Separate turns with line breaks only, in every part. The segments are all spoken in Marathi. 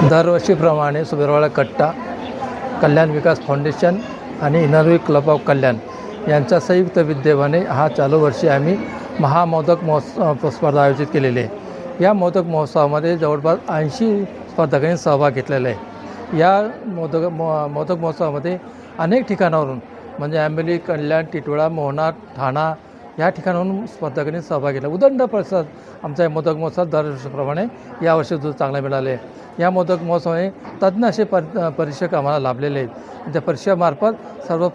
दरवर्षीप्रमाणे सुभेरवाडा कट्टा, कल्याण विकास फाउंडेशन आणि इनरव्ही क्लब ऑफ कल्याण यांच्या संयुक्त विद्यमाने हा चालू वर्षी आम्ही महामोदक महोत्सव स्पर्धा आयोजित केलेली आहे। या मोदक महोत्सवामध्ये जवळपास 80 स्पर्धकांनी सहभाग घेतलेला आहे। या मोदक महोत्सवामध्ये अनेक ठिकाणावरून म्हणजे आंबेली, कल्याण, टिटवाळा, मोहना, ठाणा या ठिकाणाहून स्पर्धकांनी सहभाग घेतला। उदंड प्रतिसाद आमचा मोदक महोत्सव दरवर्षीप्रमाणे यावर्षी चांगला मिळाले आहे। या मोदक महोत्सवाने तज्ज्ञ असे परीक्षक आम्हाला लाभलेले आहेत। त्या परीक्षेमार्फत सर्व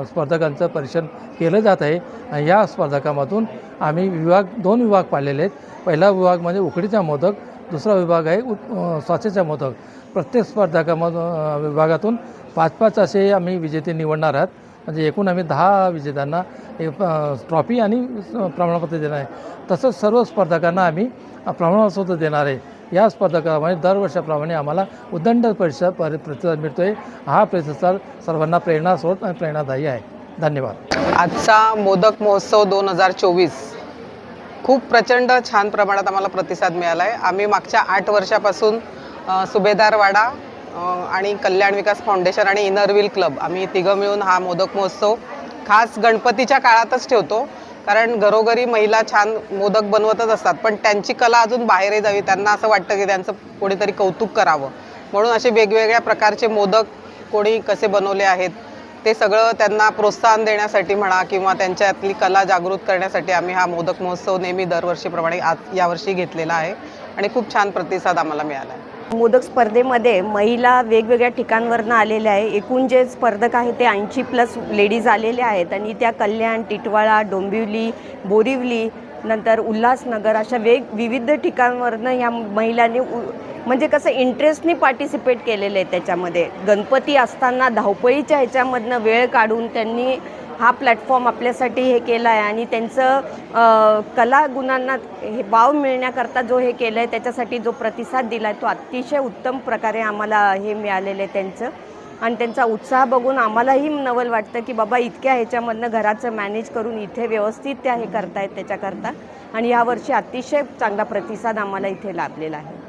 स्पर्धकांचं परीक्षण केलं जात आहे आणि या स्पर्धकामधून आम्ही दोन विभाग पाडलेले आहेत। पहिला विभाग म्हणजे उकडीचा मोदक, दुसरा विभाग आहे साचेचा मोदक। प्रत्येक विभागातून 5-5 असे आम्ही विजेते निवडणार आहात। म्हणजे एकूण आम्ही 10 विजेत्यांना एक ट्रॉफी आणि प्रमाणपत्र देणार आहे। तसंच सर्व स्पर्धकांना आम्ही प्रमाणपत्र देणार आहे। या स्पर्धकामध्ये दरवर्षाप्रमाणे आम्हाला उदंड प्रतिसाद मिळतो आहे। हा प्रतिसाद सर्वांना प्रेरणास्रोत आणि प्रेरणादायी आहे। धन्यवाद।
आजचा मोदक महोत्सव 2024 खूप प्रचंड छान प्रमाणात आम्हाला प्रतिसाद मिळाला आहे। आम्ही मागच्या 8 वर्षापासून सुभेदारवाडा आणि कल्याण विकास फाउंडेशन आणि इनरव्हील क्लब आम्ही तिघं मिळून हा मोदक महोत्सव खास गणपतीच्या काळातच ठेवतो, कारण घरोघरी महिला छान मोदक बनवतच असतात, पण त्यांची कला अजून बाहेरही जावी, त्यांना असं वाटतं की त्यांचं कोणीतरी कौतुक करावं, म्हणून असे वेगवेगळ्या प्रकारचे मोदक कोणी कसे बनवले आहेत ते सगळं त्यांना प्रोत्साहन देण्यासाठी म्हणा किंवा त्यांच्यातली कला जागृत करण्यासाठी आम्ही हा मोदक महोत्सव नेहमी दरवर्षीप्रमाणे यावर्षी घेतलेला आहे आणि खूप छान प्रतिसाद आम्हाला मिळाला आहे।
मोदक स्पर्धेमध्ये महिला वेगवेगळ्या ठिकाणावरून आलेल्या आहे। एकूण जे स्पर्धक आहे ते 80+ लेडीज आलेले आहेत आणि त्या कल्याण, टिटवाळा, डोंबिवली, बोरिवली, नंतर उल्हासनगर अशा विविध ठिकाणावरून ह्या महिलांनी म्हणजे कसं इंटरेस्टनी पार्टिसिपेट केलेले आहे। त्याच्यामध्ये गणपती असताना धावपळीच्या ह्याच्यामधनं वेळ काढून त्यांनी हा प्लॅटफॉर्म आपल्यासाठी हे केला आहे आणि त्यांचं कलागुणांना हे वाव मिळण्याकरता जो हे केलं आहे त्याच्यासाठी जो प्रतिसाद दिला आहे तो अतिशय उत्तम प्रकारे आम्हाला हे मिळालेलं आहे त्यांचं, आणि त्यांचा उत्साह बघून आम्हालाही नवल वाटतं की बाबा इतक्या ह्याच्यामधनं घराचं मॅनेज करून इथे व्यवस्थित त्या हे करतायत त्याच्याकरता, आणि यावर्षी अतिशय चांगला प्रतिसाद आम्हाला इथे लाभलेला आहे।